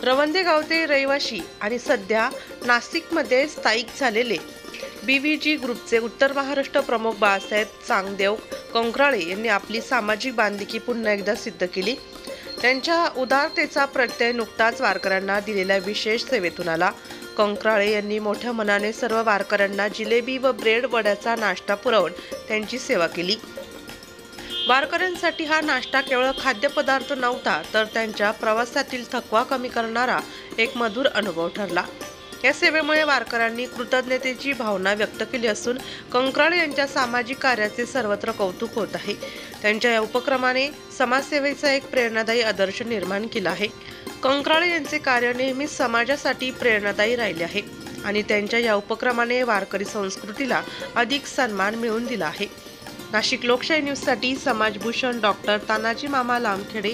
रवंदे गावचे रहिवाशी आणि सध्या नाशिकमध्ये स्थायिक झालेले BVG ग्रुपचे उत्तर महाराष्ट्र प्रमुख बाळासाहेब चांगदेव कंकराळे यांनी आपली सामाजिक बांधिलकी पुन्हा एकदा सिद्ध केली। त्यांच्या उदारतेचा प्रत्यय नुकताच वारकऱ्यांना दिलेल्या विशेष सेवेतून आला। कंकराळे यांनी मोठ्या मनाने सर्व वारकऱ्यांना जिलेबी व ब्रेड वड्याचा नाश्ता पुरवून त्यांची सेवा केली। वारकऱ्यांसाठी हा नाश्ता केवळ खाद्यपदार्थ नव्हता, तर त्यांच्या प्रवासातील थकवा कमी करणारा एक मधुर अनुभव ठरला। या सेवेमुळे वारकऱ्यांनी कृतज्ञतेची भावना व्यक्त केली असून कंकराळे यांच्या सामाजिक कार्याचे सर्वत्र कौतुक होत आहे। त्यांच्या या उपक्रमाने समाजसेवेचा एक प्रेरणादायी आदर्श निर्माण केला आहे। कंकराळे यांचे कार्य नेहमीच समाजासाठी प्रेरणादायी राहिले आहे आणि त्यांच्या या उपक्रमाने वारकरी संस्कृतीला अधिक सन्मान मिळवून दिला आहे। नाशिक लोकशाही न्यूजसाठी समाजभूषण डॉक्टर तानाजी मामा लामखेडे।